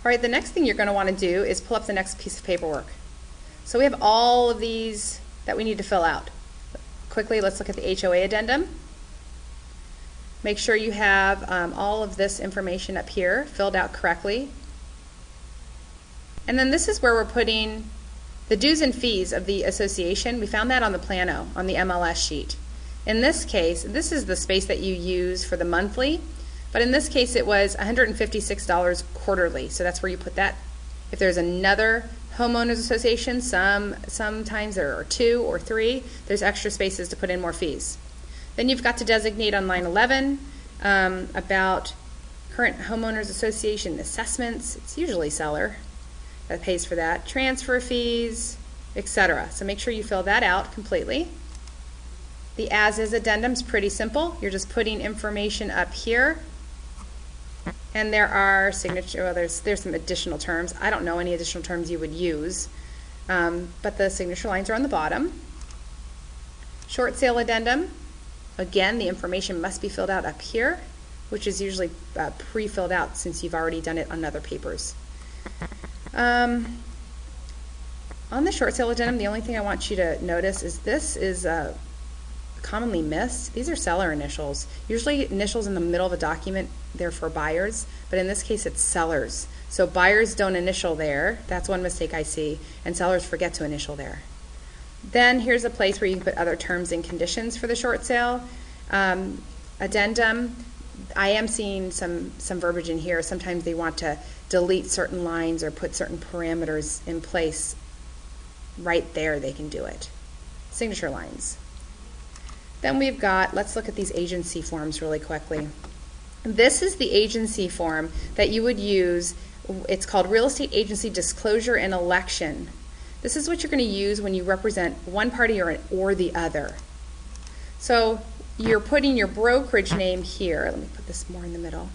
right, the next thing you're going to want to do is pull up the next piece of paperwork. So we have all of these that we need to fill out. Quickly, let's look at the HOA addendum. Make sure you have all of this information up here filled out correctly. And then this is where we're putting the dues and fees of the association. We found that on the plano, on the MLS sheet. In this case, this is the space that you use for the monthly, but in this case it was $156 quarterly, so that's where you put that. If there's another homeowners association, sometimes there are 2 or 3, there's extra spaces to put in more fees. Then you've got to designate on line 11 about current homeowners association assessments. It's usually seller that pays for that, transfer fees, etc. So make sure you fill that out completely. The as-is addendum is pretty simple. You're just putting information up here, and there are signature. Well, there's some additional terms. I don't know any additional terms you would use, but the signature lines are on the bottom. Short sale addendum. Again, the information must be filled out up here, which is usually pre-filled out since you've already done it on other papers. On the short sale addendum, the only thing I want you to notice is this is commonly missed. These are seller initials. Usually initials in the middle of a document, they're for buyers, but in this case it's sellers. So buyers don't initial there. That's one mistake I see, and sellers forget to initial there. Then here's a place where you can put other terms and conditions for the short sale. Addendum, I am seeing some verbiage in here. Sometimes they want to delete certain lines or put certain parameters in place. Right there they can do it. Signature lines. Then we've got, let's look at these agency forms really quickly. This is the agency form that you would use. It's called Real Estate Agency Disclosure and Election. This is what you're going to use when you represent one party or the other. So you're putting your brokerage name here. Let me put this more in the middle.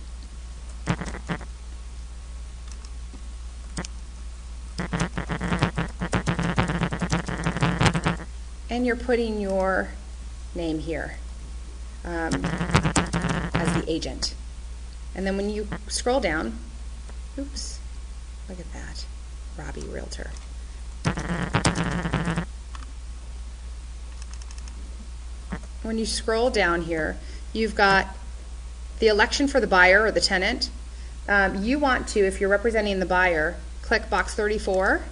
And you're putting your name here as the agent. And then when you scroll down, oops, look at that, Robbie Realtor. When you scroll down here, you've got the election for the buyer or the tenant. You want to, if you're representing the buyer, click box 34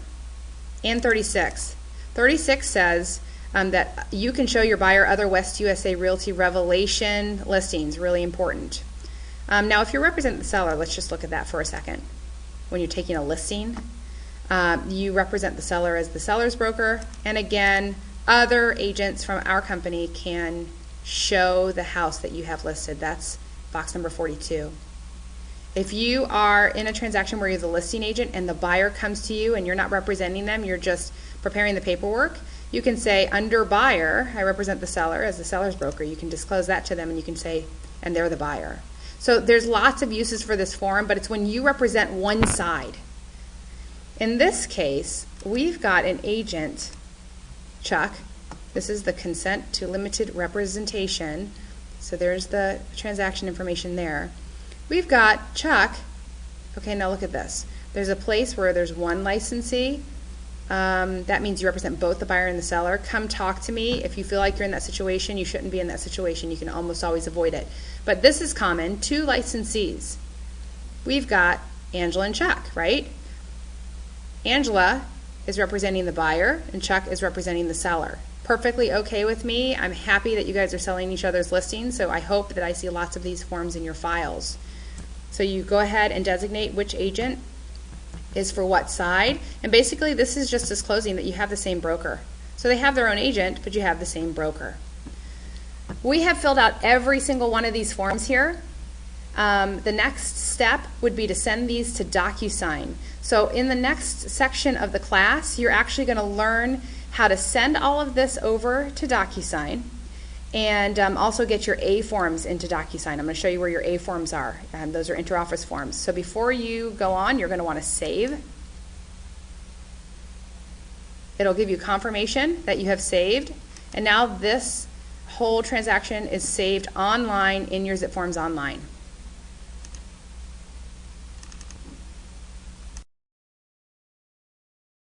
and 36. 36 says that you can show your buyer other West USA Realty Revelation listings, really important. Now if you represent the seller, let's just look at that for a second. When you're taking a listing, you represent the seller as the seller's broker, and again, other agents from our company can show the house that you have listed. That's box number 42. If you are in a transaction where you're the listing agent and the buyer comes to you and you're not representing them, you're just preparing the paperwork, you can say under buyer, I represent the seller as the seller's broker. You can disclose that to them and you can say, and they're the buyer. So there's lots of uses for this form, but it's when you represent one side. In this case, we've got an agent, Chuck. This is the consent to limited representation. So there's the transaction information there. We've got Chuck. Okay, now look at this. There's a place where there's one licensee. That means you represent both the buyer and the seller. Come talk to me. If you feel like you're in that situation, you shouldn't be in that situation. You can almost always avoid it. But this is common, 2 licensees. We've got Angela and Chuck, right? Angela is representing the buyer and Chuck is representing the seller. Perfectly okay with me. I'm happy that you guys are selling each other's listings, so I hope that I see lots of these forms in your files. So you go ahead and designate which agent is for what side, and basically this is just disclosing that you have the same broker. So they have their own agent, but you have the same broker. We have filled out every single one of these forms here. The next step would be to send these to DocuSign. So in the next section of the class, you're actually going to learn how to send all of this over to DocuSign and also get your A forms into DocuSign. I'm going to show you where your A forms are. Those are interoffice forms. So before you go on, you're going to want to save. It'll give you confirmation that you have saved. And now this whole transaction is saved online in your Zipforms Online.